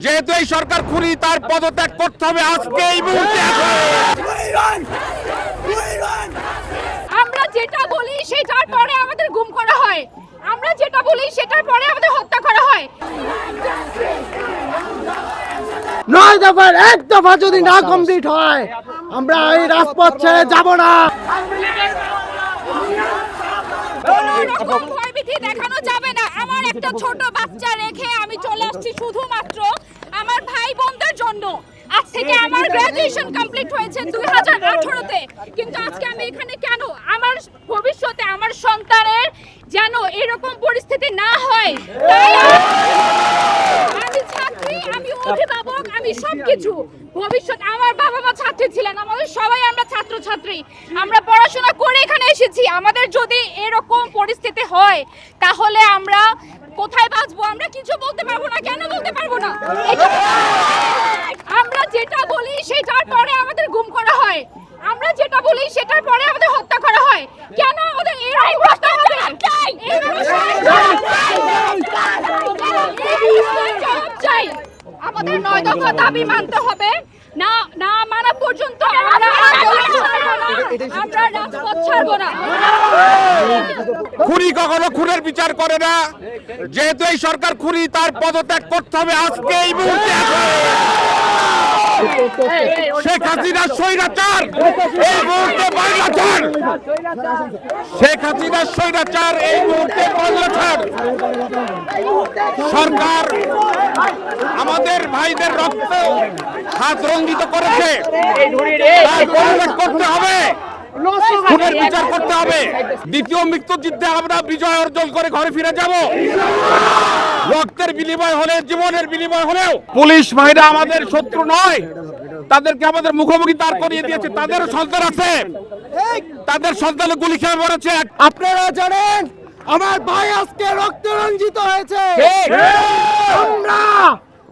যেহেতু এই সরকার খুনি, তার পদত্যাগ করতে হবে আজকে এই মুহূর্তে। আমরা যেটা বলি সেটার পরে আমাদের গুম করা হয়, আমরা যেটা বলি সেটার পরে আমাদের হত্যা করা হয়। 9 দফার 1 দফা যদি না কমপ্লিট হয়, আমরা এই রাজপথ ছেড়ে যাব না। কোনো রকম ভয়ভীতি দেখানো যাবে না। আমার একটা ছোট বাচ্চা রেখে আমি চলে আসছি শুধুমাত্র আমার ভাই বোনদের জন্য। আজ থেকে আমার গ্রাজুয়েশন কমপ্লিট হয়েছে 2018-তে, কিন্তু আজকে আমি এখানে কেন? আমার ভবিষ্যতে আমার সন্তানের যেন এরকম পরিস্থিতি না হয়, তাই আমি ছাত্রী, আমি অভিভাবক, আমি সবকিছু। ভবিষ্যৎ আমার বাবা মা ছাত্রী ছিলেন, আমাদের সবাই আমরা ছাত্রছাত্রী, আমরা পড়াশোনা করে এখানে এসেছি। আমাদের যদি এরকম পরিস্থিতি হয় তাহলে আমরা কোথায় বাঁচবো? আমরা কিছু বলতে পারবো না। কেন বলতে পারবো না? আমরা যেটা বলি সেটার পরে আমাদের গুম করা হয়, আমরা যেটা বলি সেটার পরে আমাদের হত্যা করা হয়। কেন আমাদের এরকম হত্যা হবে? আমাদের 9 দফা দাবি মানতে হবে। না না মানা পর্যন্ত আমরা রাজপথ ছাড়বো না। খুনি কখনো খুনের বিচার করে না। যেহেতু এই সরকার খুনি, তার পদত্যাগ করতে হবে আজকে এই মুহূর্তে। শেখ হাসিনা স্বৈরাচার, এই মুহূর্তে বাংলা ছাড়। শেখ হাসিনা স্বৈরাচার, এই মুহূর্তে বাংলা ছাড়। সরকার আমাদের ভাইদের রক্ত হাত রঞ্জিত করেছে, তার পদত্যাগ করতে হবে, খুনের বিচার করতে হবে। দ্বিতীয় মৃত্যুযুদ্ধে আমরা বিজয় অর্জন করে ঘরে ফিরে যাব। রক্তের বিনিময় হলে, জীবনের বিনিময় হলেও পুলিশ ভাইরা আমাদের শত্রু নয়। তাদেরকে আমাদের মুখোমুখি দাঁড় করিয়ে দিয়েছে। তাদেরও সন্তান আছে, তাদের সন্তান গুলি খেয়ে মরেছে। আপনারা জানেন আমার ভাই আজকে রক্ত রঞ্জিত হয়েছে। আমরা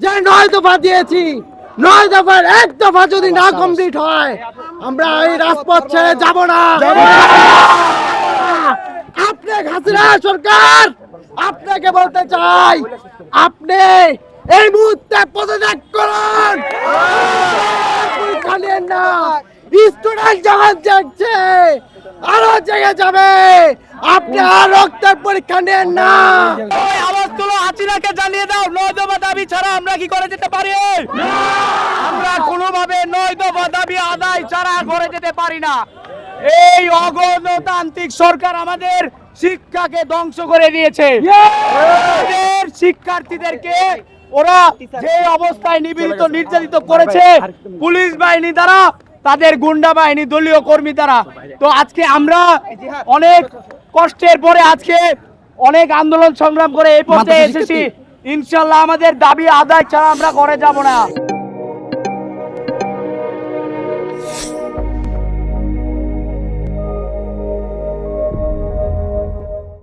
যে 9 দফা দিয়েছি, 9 দফার 1 দফা যদি না কমপ্লিট হয়, আমরা এই রাজপথ ছেড়ে যাব না। আপনি হাসিনা সরকার, আপনাকে বলতে চাই, আপনি এই মুহূর্তে পদত্যাগ করুন। খালিয়েন না, স্টুডেন্ট যখন জাগছে আরো জেগে যাবে। আপনি আর রক্তের পরীক্ষা নেন না। আওয়াজ তুলো, হাসিনাকে জানিয়ে দাও 9 দফা দাবি ছাড়া আমরা কি করে যেতে পারি? আমরা কোনোভাবে 9 দফা দাবি আদায় ছাড়া করে যেতে পারি না। এই অগণতান্ত্রিক সরকার আমাদের শিক্ষাকে ধ্বংস করে দিয়েছে। আমাদের শিক্ষার্থীদেরকে ওরা যে অবস্থায় নিপীড়িত নির্যাতিত করেছে পুলিশ বাহিনী দ্বারা, তাদের গুন্ডা বাহিনী, দলীয় কর্মী দ্বারা। তো আজকে আমরা অনেক কষ্টের পরে আজকে অনেক আন্দোলন সংগ্রাম করে এই পর্যায়ে এসেছি। ইনশাল্লাহ আমাদের দাবি আদায় ছাড়া আমরা ঘরে যাব না।